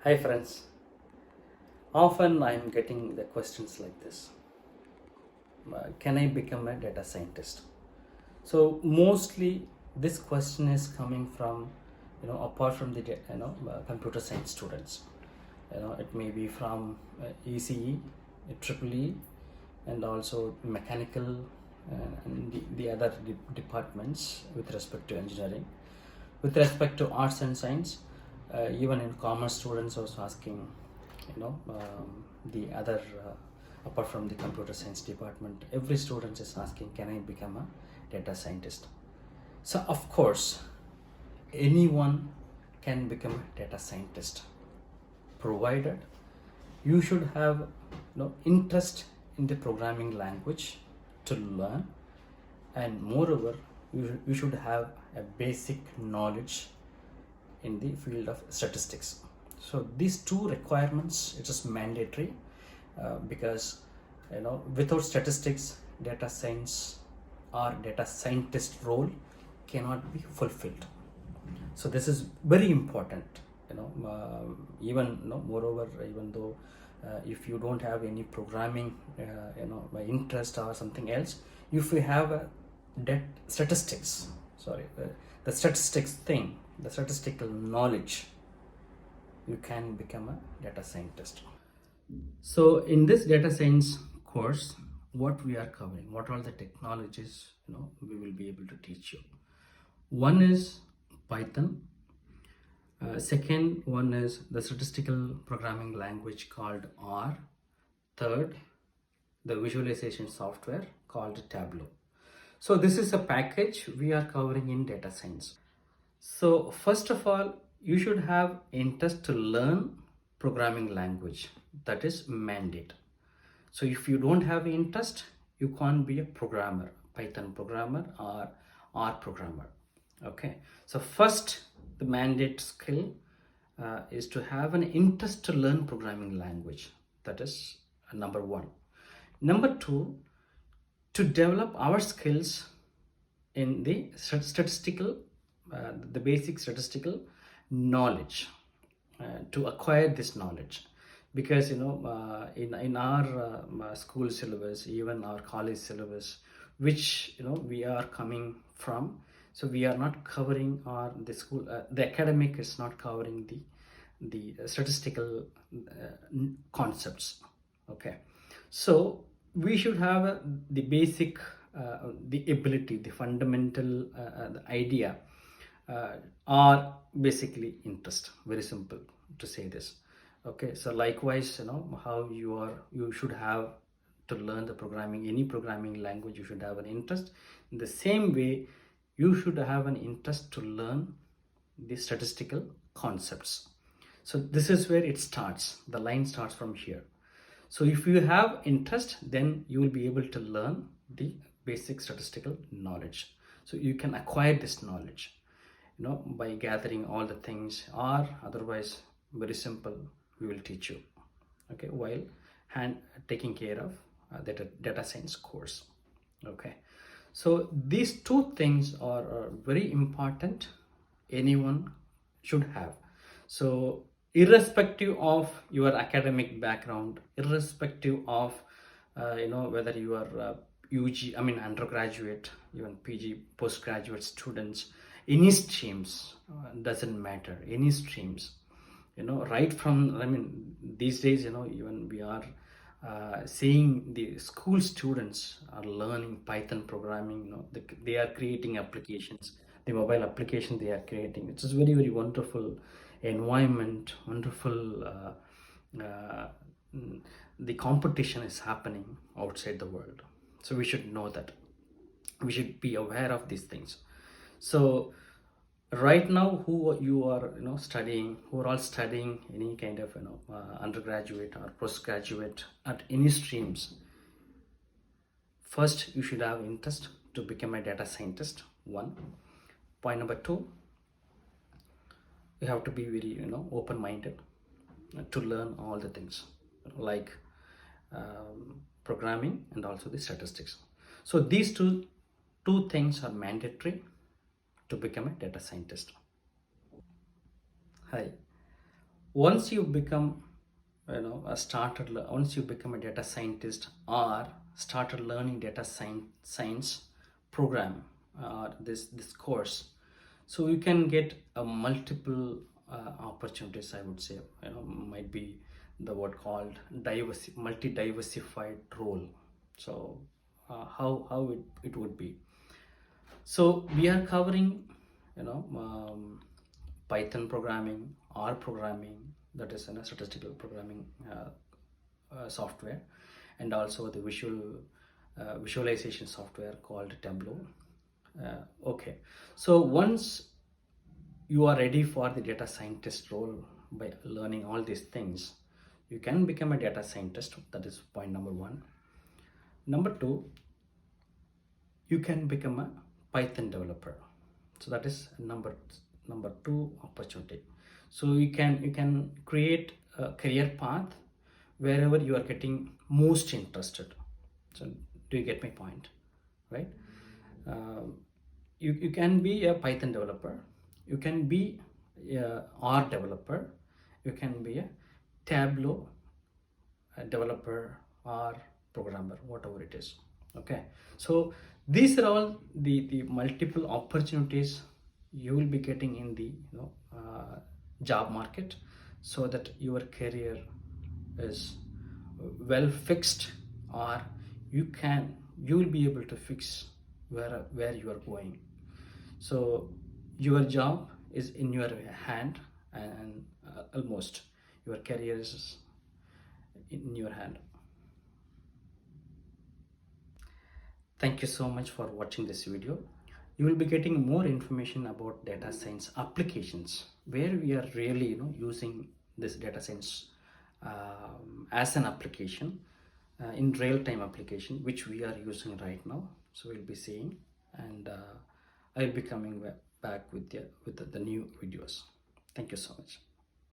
Hi friends, often I'm getting the questions like this. Can I become a data scientist? So mostly this question is coming from, apart from the, computer science students. It may be from ECE, Triple E, and also mechanical and the other departments with respect to engineering. With respect to arts and science, even in commerce students also asking, the other, apart from the computer science department, every student is asking, can I become a data scientist? So of course, anyone can become a data scientist, provided you should have interest in the programming language to learn, and moreover you should have a basic knowledge in the field of statistics. So these two requirements, it is mandatory, because without statistics, data science or data scientist role cannot be fulfilled. So this is very important. Even moreover, even though if you don't have any programming interest or something else, if you have a statistics, the statistics thing, the statistical knowledge, you can become a data scientist. So in this data science course, what we are covering, what are the technologies we will be able to teach you. One is Python. Second one is the statistical programming language called R. Third, the visualization software called Tableau. So this is a package we are covering in data science. So first of all, you should have interest to learn programming language. That is mandate. So if you don't have interest, you can't be a programmer, Python programmer or R programmer. Okay. So first, the mandate skill is to have an interest to learn programming language. That is number one. Number two, to develop our skills in the statistical, the basic statistical knowledge, to acquire this knowledge. Because in our school syllabus, even our college syllabus, which we are coming from, so we are not covering, or the school, the academic is not covering the statistical concepts. Okay, so we should have the basic, the ability, the fundamental, the idea, or basically interest. Very simple to say this. Okay, so likewise, how you should have to learn the programming, any programming language, you should have an interest. In the same way, you should have an interest to learn the statistical concepts. So this is where it starts. The line starts from here. So if you have interest, then you will be able to learn the basic statistical knowledge. So you can acquire this knowledge, by gathering all the things, or otherwise, very simple, we will teach you, okay, while taking care of the data science course. Okay, so these two things are very important, anyone should have. So irrespective of your academic background, irrespective of whether you are UG, I mean undergraduate, even PG, postgraduate students, any streams, doesn't matter, any streams, right from, I mean, these days, even we are seeing the school students are learning Python programming. They are creating applications, the mobile application they are creating. It's a very, very wonderful environment, wonderful, the competition is happening outside the world. So we should know that, we should be aware of these things. So right now, who you are studying, who are all studying any kind of undergraduate or postgraduate at any streams, first you should have interest to become a data scientist. One point. Number two, you have to be very open-minded to learn all the things, like programming and also the statistics. So these two things are mandatory to become a data scientist. Hi, Once you become, once you become a data scientist or started learning data science program, this course, so you can get a multiple opportunities, I would say. Might be the word called multi-diversified role. So how it would be. So we are covering, you know, Python programming, R programming, that is a statistical programming software, and also the visualization software called Tableau. Okay, so once you are ready for the data scientist role by learning all these things, you can become a data scientist. That is point number one. Number two, you can become a Python developer. So that is number two opportunity. So you can create a career path wherever you are getting most interested. So do you get my point, right? You can be a Python developer, you can be a R developer, you can be a Tableau developer or programmer, whatever it is. Okay, so these are all the multiple opportunities you will be getting in the job market, so that your career is well fixed, or you will be able to fix where you are going. So your job is in your hand, and almost your career is in your hand. Thank you so much for watching this video. You will be getting more information about data science applications, where we are really using this data science as an application, in real-time application, which we are using right now. So we'll be seeing, and I'll be coming back with the new videos. Thank you so much.